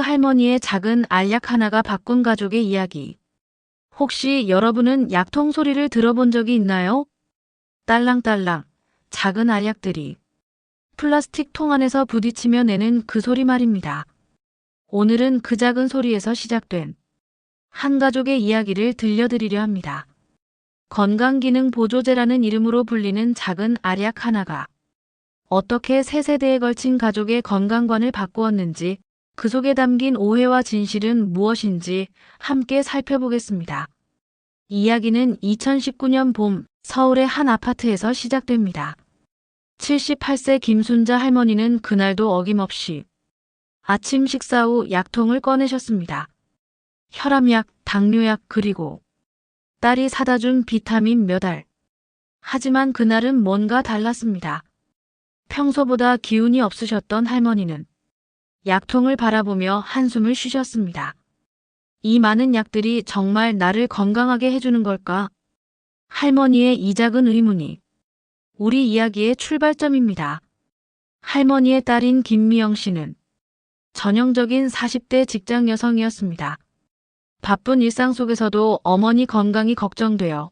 할머니의 작은 알약 하나가 바꾼 가족의 이야기. 혹시 여러분은 약통 소리를 들어본 적이 있나요? 딸랑딸랑 작은 알약들이 플라스틱 통 안에서 부딪히며 내는 그 소리 말입니다. 오늘은 그 작은 소리에서 시작된 한 가족의 이야기를 들려드리려 합니다. 건강기능 보조제라는 이름으로 불리는 작은 알약 하나가 어떻게 세 세대에 걸친 가족의 건강관을 바꾸었는지, 그 속에 담긴 오해와 진실은 무엇인지 함께 살펴보겠습니다. 이야기는 2019년 봄 서울의 한 아파트에서 시작됩니다. 78세 김순자 할머니는 그날도 어김없이 아침 식사 후 약통을 꺼내셨습니다. 혈압약, 당뇨약, 그리고 딸이 사다 준 비타민 몇 알. 하지만 그날은 뭔가 달랐습니다. 평소보다 기운이 없으셨던 할머니는 약통을 바라보며 한숨을 쉬셨습니다. 이 많은 약들이 정말 나를 건강하게 해주는 걸까? 할머니의 이 작은 의문이 우리 이야기의 출발점입니다. 할머니의 딸인 김미영 씨는 전형적인 40대 직장 여성이었습니다. 바쁜 일상 속에서도 어머니 건강이 걱정되어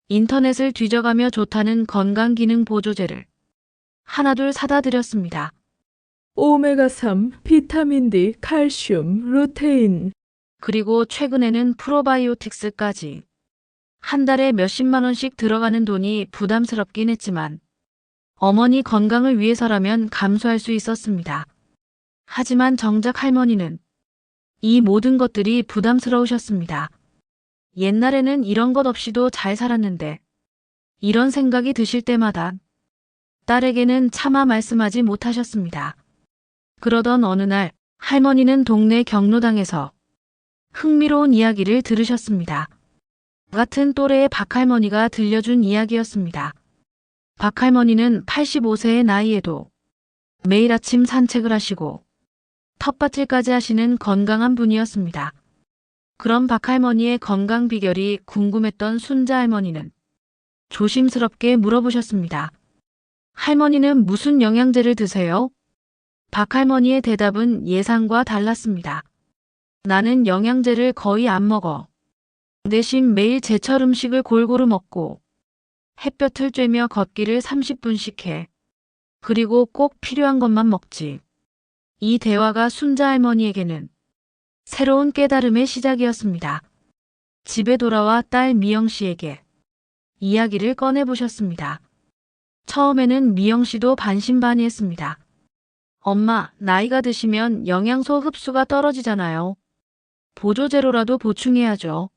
인터넷을 뒤져가며 좋다는 건강기능 보조제를 하나둘 사다 드렸습니다. 오메가3, 비타민 D, 칼슘, 루테인. 그리고 최근에는 프로바이오틱스까지. 한 달에 몇십만 원씩 들어가는 돈이 부담스럽긴 했지만 어머니 건강을 위해서라면 감수할 수 있었습니다. 하지만 정작 할머니는 이 모든 것들이 부담스러우셨습니다. 옛날에는 이런 것 없이도 잘 살았는데, 이런 생각이 드실 때마다 딸에게는 차마 말씀하지 못하셨습니다. 그러던 어느 날 할머니는 동네 경로당에서 흥미로운 이야기를 들으셨습니다. 같은 또래의 박할머니가 들려준 이야기였습니다. 박할머니는 85세의 나이에도 매일 아침 산책을 하시고 텃밭일까지 하시는 건강한 분이었습니다. 그런 박할머니의 건강 비결이 궁금했던 순자 할머니는 조심스럽게 물어보셨습니다. 할머니는 무슨 영양제를 드세요? 박할머니의 대답은 예상과 달랐습니다. 나는 영양제를 거의 안 먹어. 대신 매일 제철 음식을 골고루 먹고 햇볕을 쬐며 걷기를 30분씩 해. 그리고 꼭 필요한 것만 먹지. 이 대화가 순자 할머니에게는 새로운 깨달음의 시작이었습니다. 집에 돌아와 딸 미영 씨에게 이야기를 꺼내보셨습니다. 처음에는 미영 씨도 반신반의했습니다. 엄마, 나이가 드시면 영양소 흡수가 떨어지잖아요. 보조제로라도 보충해야죠.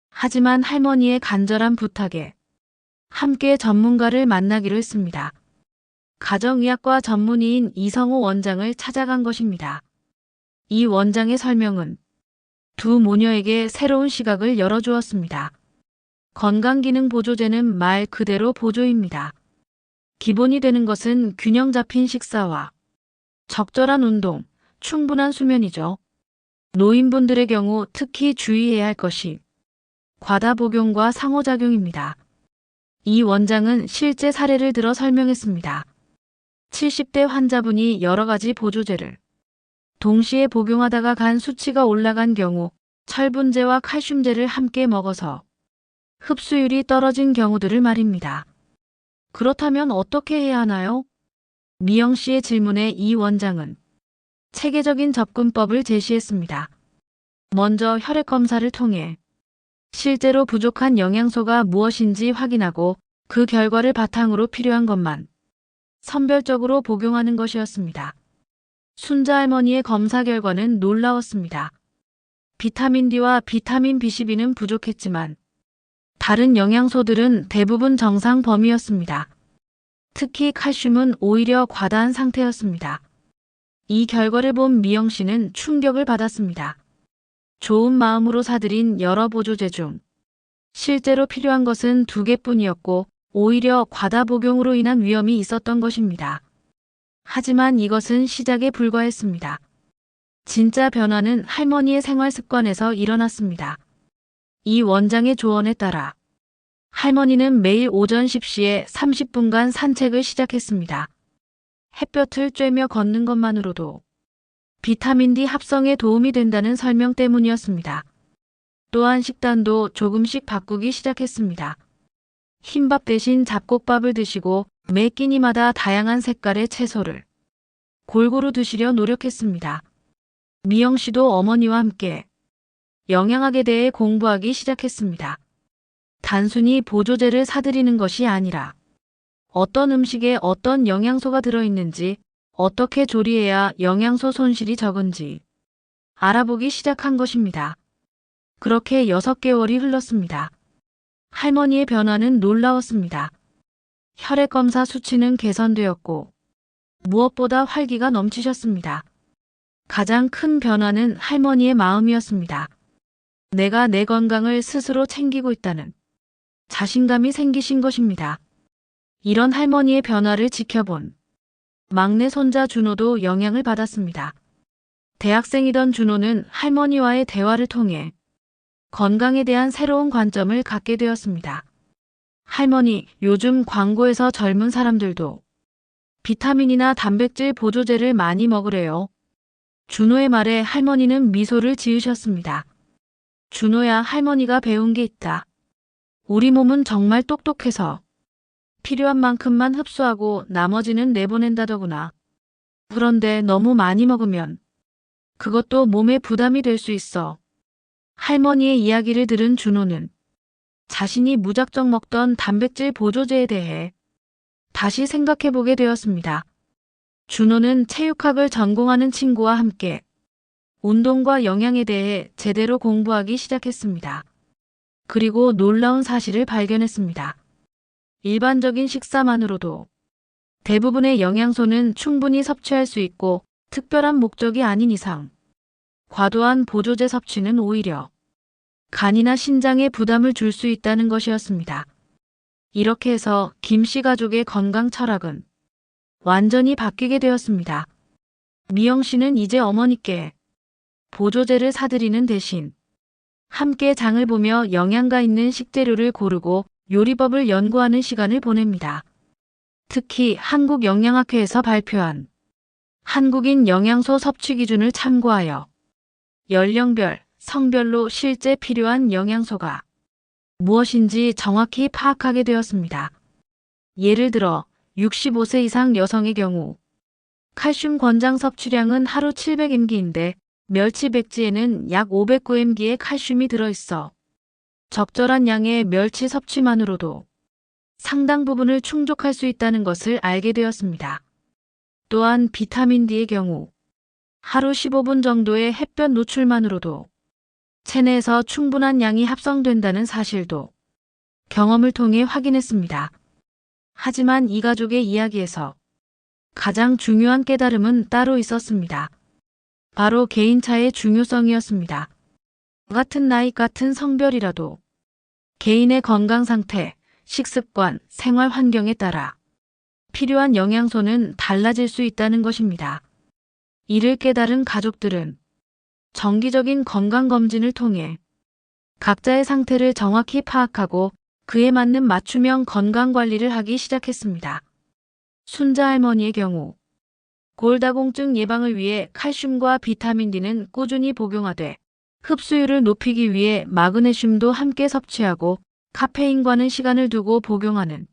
하지만 할머니의 간절한 부탁에 함께 전문가를 만나기로 했습니다. 가정의학과 전문의인 이성호 원장을 찾아간 것입니다. 이 원장의 설명은 두 모녀에게 새로운 시각을 열어주었습니다. 건강기능 보조제는 말 그대로 보조입니다. 기본이 되는 것은 균형 잡힌 식사와 적절한 운동, 충분한 수면이죠. 노인분들의 경우 특히 주의해야 할 것이 과다 복용과 상호작용입니다. 이 원장은 실제 사례를 들어 설명했습니다. 70대 환자분이 여러 가지 보조제를 동시에 복용하다가 간 수치가 올라간 경우 철분제와 칼슘제를 함께 먹어서 흡수율이 떨어진 경우들을 말입니다. 그렇다면 어떻게 해야 하나요? 미영 씨의 질문에 이 원장은 체계적인 접근법을 제시했습니다. 먼저 혈액 검사를 통해 실제로 부족한 영양소가 무엇인지 확인하고 그 결과를 바탕으로 필요한 것만 선별적으로 복용하는 것이었습니다. 순자 할머니의 검사 결과는 놀라웠습니다. 비타민 D와 비타민 B12는 부족했지만 다른 영양소들은 대부분 정상 범위였습니다. 특히 칼슘은 오히려 과다한 상태였습니다. 이 결과를 본 미영 씨는 충격을 받았습니다. 좋은 마음으로 사들인 여러 보조제 중 실제로 필요한 것은 2개뿐이었고 오히려 과다 복용으로 인한 위험이 있었던 것입니다. 하지만 이것은 시작에 불과했습니다. 진짜 변화는 할머니의 생활 습관에서 일어났습니다. 이 원장의 조언에 따라 할머니는 매일 오전 10시에 30분간 산책을 시작했습니다. 햇볕을 쬐며 걷는 것만으로도 비타민 D 합성에 도움이 된다는 설명 때문이었습니다. 또한 식단도 조금씩 바꾸기 시작했습니다. 흰밥 대신 잡곡밥을 드시고 매 끼니마다 다양한 색깔의 채소를 골고루 드시려 노력했습니다. 미영 씨도 어머니와 함께 영양학에 대해 공부하기 시작했습니다. 단순히 보조제를 사들이는 것이 아니라 어떤 음식에 어떤 영양소가 들어있는지, 어떻게 조리해야 영양소 손실이 적은지 알아보기 시작한 것입니다. 그렇게 6개월이 흘렀습니다. 할머니의 변화는 놀라웠습니다. 혈액검사 수치는 개선되었고 무엇보다 활기가 넘치셨습니다. 가장 큰 변화는 할머니의 마음이었습니다. 내가 내 건강을 스스로 챙기고 있다는 자신감이 생기신 것입니다. 이런 할머니의 변화를 지켜본 막내 손자 준호도 영향을 받았습니다. 대학생이던 준호는 할머니와의 대화를 통해 건강에 대한 새로운 관점을 갖게 되었습니다. 할머니, 요즘 광고에서 젊은 사람들도 비타민이나 단백질 보조제를 많이 먹으래요. 준호의 말에 할머니는 미소를 지으셨습니다. 준호야, 할머니가 배운 게 있다. 우리 몸은 정말 똑똑해서 필요한 만큼만 흡수하고 나머지는 내보낸다더구나. 그런데 너무 많이 먹으면 그것도 몸에 부담이 될 수 있어. 할머니의 이야기를 들은 준호는 자신이 무작정 먹던 단백질 보조제에 대해 다시 생각해보게 되었습니다. 준호는 체육학을 전공하는 친구와 함께 운동과 영양에 대해 제대로 공부하기 시작했습니다. 그리고 놀라운 사실을 발견했습니다. 일반적인 식사만으로도 대부분의 영양소는 충분히 섭취할 수 있고 특별한 목적이 아닌 이상 과도한 보조제 섭취는 오히려 간이나 신장에 부담을 줄 수 있다는 것이었습니다. 이렇게 해서 김 씨 가족의 건강 철학은 완전히 바뀌게 되었습니다. 미영 씨는 이제 어머니께 보조제를 사들이는 대신 함께 장을 보며 영양가 있는 식재료를 고르고 요리법을 연구하는 시간을 보냅니다. 특히 한국영양학회에서 발표한 한국인 영양소 섭취 기준을 참고하여 연령별, 성별로 실제 필요한 영양소가 무엇인지 정확히 파악하게 되었습니다. 예를 들어 65세 이상 여성의 경우 칼슘 권장 섭취량은 하루 700mg인데 멸치 백지에는 약 509mg의 칼슘이 들어있어 적절한 양의 멸치 섭취만으로도 상당 부분을 충족할 수 있다는 것을 알게 되었습니다. 또한 비타민 D의 경우 하루 15분 정도의 햇볕 노출만으로도 체내에서 충분한 양이 합성된다는 사실도 경험을 통해 확인했습니다. 하지만 이 가족의 이야기에서 가장 중요한 깨달음은 따로 있었습니다. 바로 개인차의 중요성이었습니다. 같은 나이, 같은 성별이라도 개인의 건강 상태, 식습관, 생활 환경에 따라 필요한 영양소는 달라질 수 있다는 것입니다. 이를 깨달은 가족들은 정기적인 건강검진을 통해 각자의 상태를 정확히 파악하고 그에 맞는 맞춤형 건강관리를 하기 시작했습니다. 순자 할머니의 경우 골다공증 예방을 위해 칼슘과 비타민 D는 꾸준히 복용하되 흡수율을 높이기 위해 마그네슘도 함께 섭취하고 카페인과는 시간을 두고 복용하는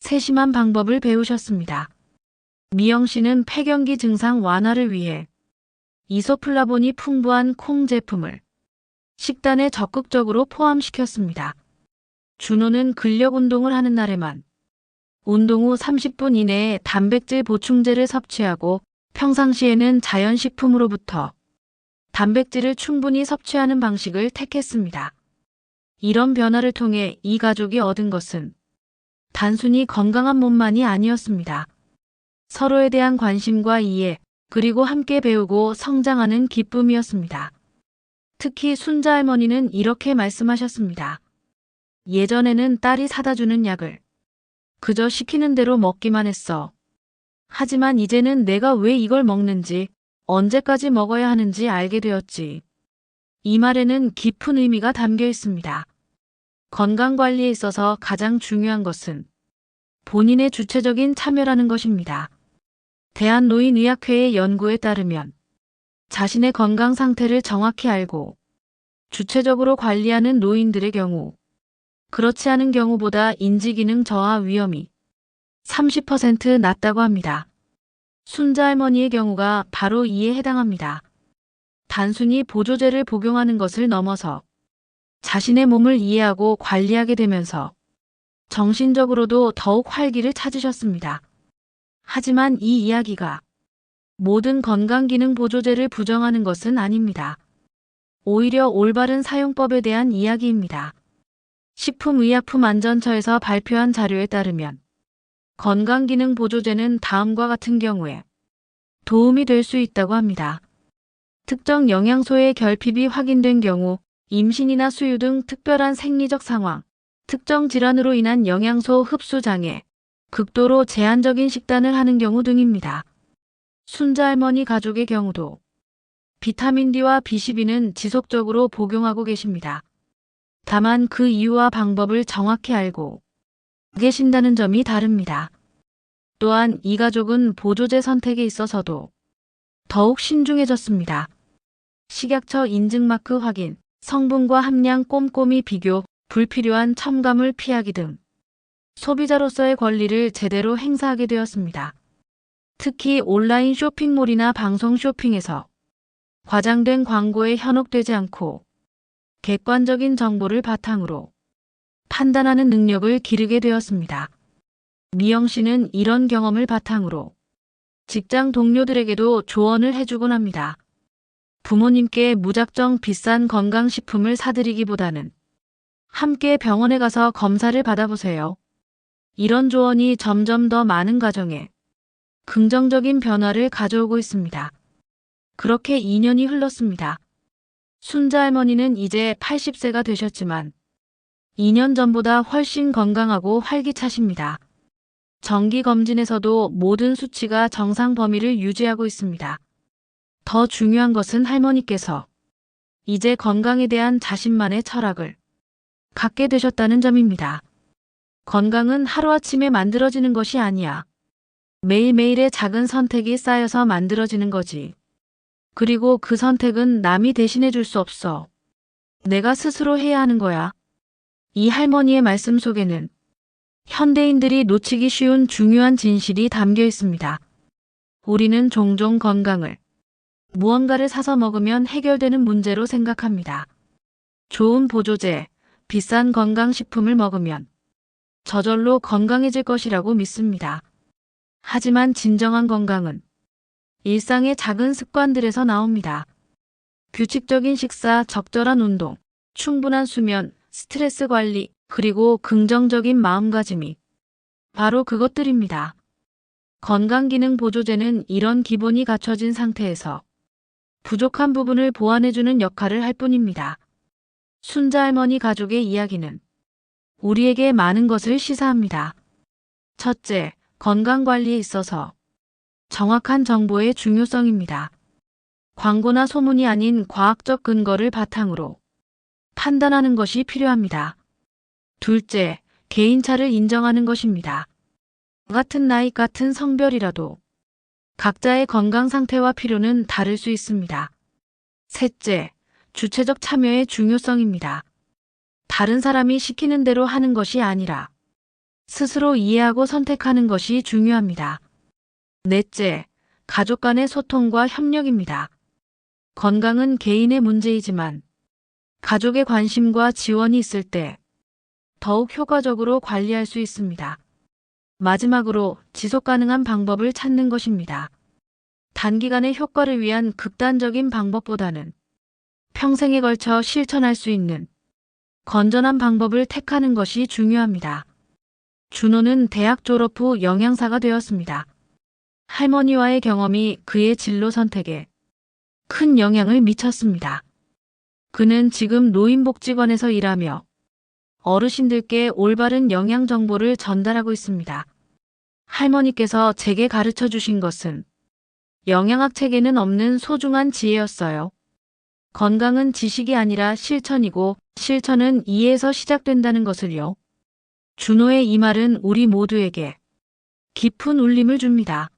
세심한 방법을 배우셨습니다. 미영 씨는 폐경기 증상 완화를 위해 이소플라본이 풍부한 콩 제품을 식단에 적극적으로 포함시켰습니다. 준호는 근력 운동을 하는 날에만 운동 후 30분 이내에 단백질 보충제를 섭취하고 평상시에는 자연식품으로부터 단백질을 충분히 섭취하는 방식을 택했습니다. 이런 변화를 통해 이 가족이 얻은 것은 단순히 건강한 몸만이 아니었습니다. 서로에 대한 관심과 이해, 그리고 함께 배우고 성장하는 기쁨이었습니다. 특히 순자 할머니는 이렇게 말씀하셨습니다. 예전에는 딸이 사다 주는 약을 그저 시키는 대로 먹기만 했어. 하지만 이제는 내가 왜 이걸 먹는지, 언제까지 먹어야 하는지 알게 되었지. 이 말에는 깊은 의미가 담겨 있습니다. 건강관리에 있어서 가장 중요한 것은 본인의 주체적인 참여라는 것입니다. 대한노인의학회의 연구에 따르면 자신의 건강 상태를 정확히 알고 주체적으로 관리하는 노인들의 경우, 그렇지 않은 경우보다 인지기능 저하 위험이 30% 낮다고 합니다. 순자 할머니의 경우가 바로 이에 해당합니다. 단순히 보조제를 복용하는 것을 넘어서 자신의 몸을 이해하고 관리하게 되면서 정신적으로도 더욱 활기를 찾으셨습니다. 하지만 이 이야기가 모든 건강기능 보조제를 부정하는 것은 아닙니다. 오히려 올바른 사용법에 대한 이야기입니다. 식품의약품안전처에서 발표한 자료에 따르면 건강기능 보조제는 다음과 같은 경우에 도움이 될 수 있다고 합니다. 특정 영양소의 결핍이 확인된 경우, 임신이나 수유 등 특별한 생리적 상황, 특정 질환으로 인한 영양소 흡수 장애, 극도로 제한적인 식단을 하는 경우 등입니다. 순자 할머니 가족의 경우도 비타민 D와 B12는 지속적으로 복용하고 계십니다. 다만 그 이유와 방법을 정확히 알고 계신다는 점이 다릅니다. 또한 이 가족은 보조제 선택에 있어서도 더욱 신중해졌습니다. 식약처 인증마크 확인, 성분과 함량 꼼꼼히 비교, 불필요한 첨가물 피하기 등 소비자로서의 권리를 제대로 행사하게 되었습니다. 특히 온라인 쇼핑몰이나 방송 쇼핑에서 과장된 광고에 현혹되지 않고 객관적인 정보를 바탕으로 판단하는 능력을 기르게 되었습니다. 미영 씨는 이런 경험을 바탕으로 직장 동료들에게도 조언을 해주곤 합니다. 부모님께 무작정 비싼 건강식품을 사드리기보다는 함께 병원에 가서 검사를 받아보세요. 이런 조언이 점점 더 많은 가정에 긍정적인 변화를 가져오고 있습니다. 그렇게 2년이 흘렀습니다. 순자 할머니는 이제 80세가 되셨지만 2년 전보다 훨씬 건강하고 활기차십니다. 정기검진에서도 모든 수치가 정상 범위를 유지하고 있습니다. 더 중요한 것은 할머니께서 이제 건강에 대한 자신만의 철학을 갖게 되셨다는 점입니다. 건강은 하루아침에 만들어지는 것이 아니야. 매일매일의 작은 선택이 쌓여서 만들어지는 거지. 그리고 그 선택은 남이 대신해 줄 수 없어. 내가 스스로 해야 하는 거야. 이 할머니의 말씀 속에는 현대인들이 놓치기 쉬운 중요한 진실이 담겨 있습니다. 우리는 종종 건강을 무언가를 사서 먹으면 해결되는 문제로 생각합니다. 좋은 보조제, 비싼 건강식품을 먹으면 저절로 건강해질 것이라고 믿습니다. 하지만 진정한 건강은 일상의 작은 습관들에서 나옵니다. 규칙적인 식사, 적절한 운동, 충분한 수면, 스트레스 관리, 그리고 긍정적인 마음가짐이 바로 그것들입니다. 건강기능 보조제는 이런 기본이 갖춰진 상태에서 부족한 부분을 보완해주는 역할을 할 뿐입니다. 순자 할머니 가족의 이야기는 우리에게 많은 것을 시사합니다. 첫째, 건강관리에 있어서 정확한 정보의 중요성입니다. 광고나 소문이 아닌 과학적 근거를 바탕으로 판단하는 것이 필요합니다. 둘째, 개인차를 인정하는 것입니다. 같은 나이, 같은 성별이라도 각자의 건강 상태와 필요는 다를 수 있습니다. 셋째, 주체적 참여의 중요성입니다. 다른 사람이 시키는 대로 하는 것이 아니라 스스로 이해하고 선택하는 것이 중요합니다. 넷째, 가족 간의 소통과 협력입니다. 건강은 개인의 문제이지만 가족의 관심과 지원이 있을 때 더욱 효과적으로 관리할 수 있습니다. 마지막으로 지속 가능한 방법을 찾는 것입니다. 단기간의 효과를 위한 극단적인 방법보다는 평생에 걸쳐 실천할 수 있는 건전한 방법을 택하는 것이 중요합니다. 준호는 대학 졸업 후 영양사가 되었습니다. 할머니와의 경험이 그의 진로 선택에 큰 영향을 미쳤습니다. 그는 지금 노인복지관에서 일하며 어르신들께 올바른 영양 정보를 전달하고 있습니다. 할머니께서 제게 가르쳐 주신 것은 영양학 책에는 없는 소중한 지혜였어요. 건강은 지식이 아니라 실천이고 실천은 이해에서 시작된다는 것을요. 준호의 이 말은 우리 모두에게 깊은 울림을 줍니다.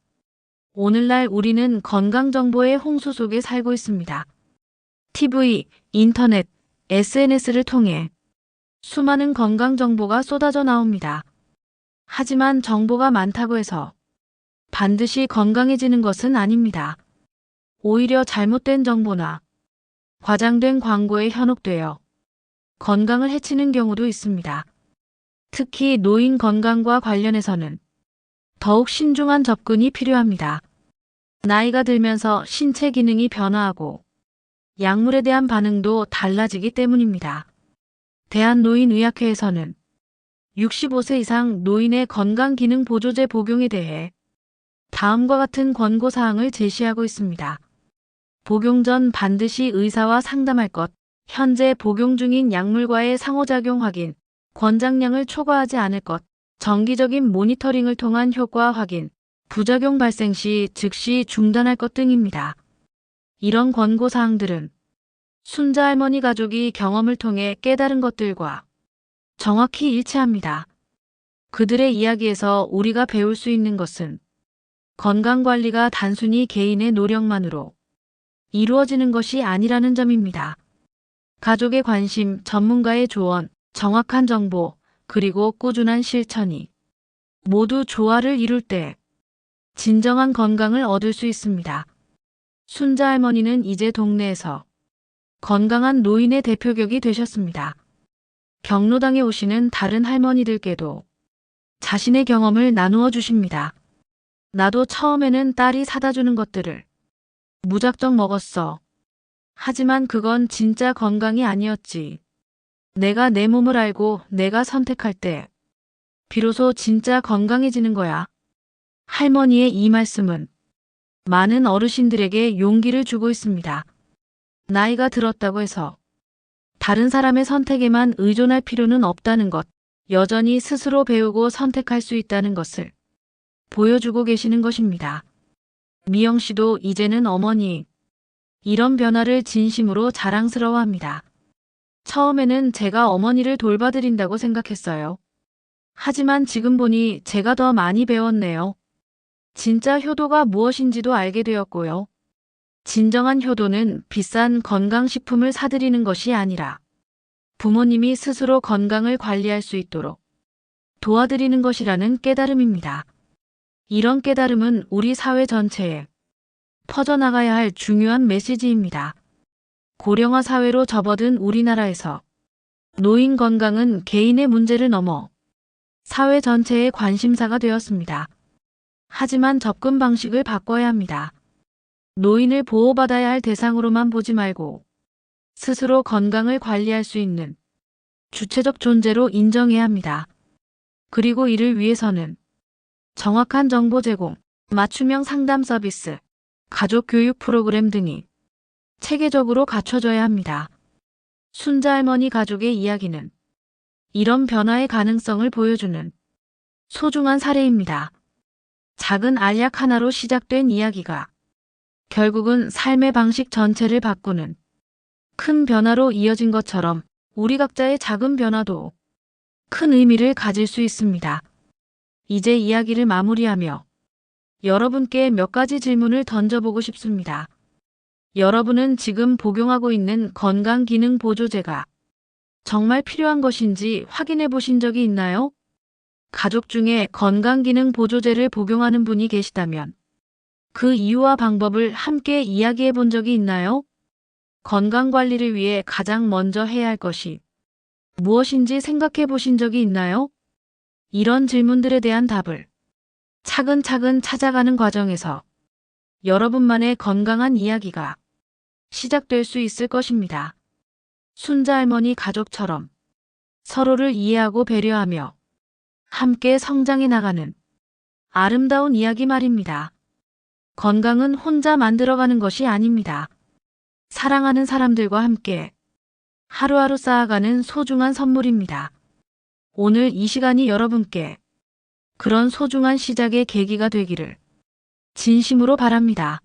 오늘날 우리는 건강정보의 홍수 속에 살고 있습니다. TV, 인터넷, SNS를 통해 수많은 건강정보가 쏟아져 나옵니다. 하지만 정보가 많다고 해서 반드시 건강해지는 것은 아닙니다. 오히려 잘못된 정보나 과장된 광고에 현혹되어 건강을 해치는 경우도 있습니다. 특히 노인 건강과 관련해서는 더욱 신중한 접근이 필요합니다. 나이가 들면서 신체 기능이 변화하고 약물에 대한 반응도 달라지기 때문입니다. 대한노인의학회에서는 65세 이상 노인의 건강기능보조제 복용에 대해 다음과 같은 권고사항을 제시하고 있습니다. 복용 전 반드시 의사와 상담할 것, 현재 복용 중인 약물과의 상호작용 확인, 권장량을 초과하지 않을 것, 정기적인 모니터링을 통한 효과 확인, 부작용 발생 시 즉시 중단할 것 등입니다. 이런 권고사항들은 순자 할머니 가족이 경험을 통해 깨달은 것들과 정확히 일치합니다. 그들의 이야기에서 우리가 배울 수 있는 것은 건강관리가 단순히 개인의 노력만으로 이루어지는 것이 아니라는 점입니다. 가족의 관심, 전문가의 조언, 정확한 정보, 그리고 꾸준한 실천이 모두 조화를 이룰 때 진정한 건강을 얻을 수 있습니다. 순자 할머니는 이제 동네에서 건강한 노인의 대표격이 되셨습니다. 경로당에 오시는 다른 할머니들께도 자신의 경험을 나누어 주십니다. 나도 처음에는 딸이 사다 주는 것들을 무작정 먹었어. 하지만 그건 진짜 건강이 아니었지. 내가 내 몸을 알고 내가 선택할 때 비로소 진짜 건강해지는 거야. 할머니의 이 말씀은 많은 어르신들에게 용기를 주고 있습니다. 나이가 들었다고 해서 다른 사람의 선택에만 의존할 필요는 없다는 것, 여전히 스스로 배우고 선택할 수 있다는 것을 보여주고 계시는 것입니다. 미영 씨도 이제는 어머니, 이런 변화를 진심으로 자랑스러워합니다. 처음에는 제가 어머니를 돌봐드린다고 생각했어요. 하지만 지금 보니 제가 더 많이 배웠네요. 진짜 효도가 무엇인지도 알게 되었고요. 진정한 효도는 비싼 건강식품을 사드리는 것이 아니라 부모님이 스스로 건강을 관리할 수 있도록 도와드리는 것이라는 깨달음입니다. 이런 깨달음은 우리 사회 전체에 퍼져나가야 할 중요한 메시지입니다. 고령화 사회로 접어든 우리나라에서 노인 건강은 개인의 문제를 넘어 사회 전체의 관심사가 되었습니다. 하지만 접근 방식을 바꿔야 합니다. 노인을 보호받아야 할 대상으로만 보지 말고 스스로 건강을 관리할 수 있는 주체적 존재로 인정해야 합니다. 그리고 이를 위해서는 정확한 정보 제공, 맞춤형 상담 서비스, 가족 교육 프로그램 등이 체계적으로 갖춰져야 합니다. 순자 할머니 가족의 이야기는 이런 변화의 가능성을 보여주는 소중한 사례입니다. 작은 알약 하나로 시작된 이야기가 결국은 삶의 방식 전체를 바꾸는 큰 변화로 이어진 것처럼 우리 각자의 작은 변화도 큰 의미를 가질 수 있습니다. 이제 이야기를 마무리하며 여러분께 몇 가지 질문을 던져보고 싶습니다. 여러분은 지금 복용하고 있는 건강기능보조제가 정말 필요한 것인지 확인해 보신 적이 있나요? 가족 중에 건강기능보조제를 복용하는 분이 계시다면 그 이유와 방법을 함께 이야기해 본 적이 있나요? 건강관리를 위해 가장 먼저 해야 할 것이 무엇인지 생각해 보신 적이 있나요? 이런 질문들에 대한 답을 차근차근 찾아가는 과정에서 여러분만의 건강한 이야기가 시작될 수 있을 것입니다. 순자 할머니 가족처럼 서로를 이해하고 배려하며 함께 성장해 나가는 아름다운 이야기 말입니다. 건강은 혼자 만들어가는 것이 아닙니다. 사랑하는 사람들과 함께 하루하루 쌓아가는 소중한 선물입니다. 오늘 이 시간이 여러분께 그런 소중한 시작의 계기가 되기를 진심으로 바랍니다.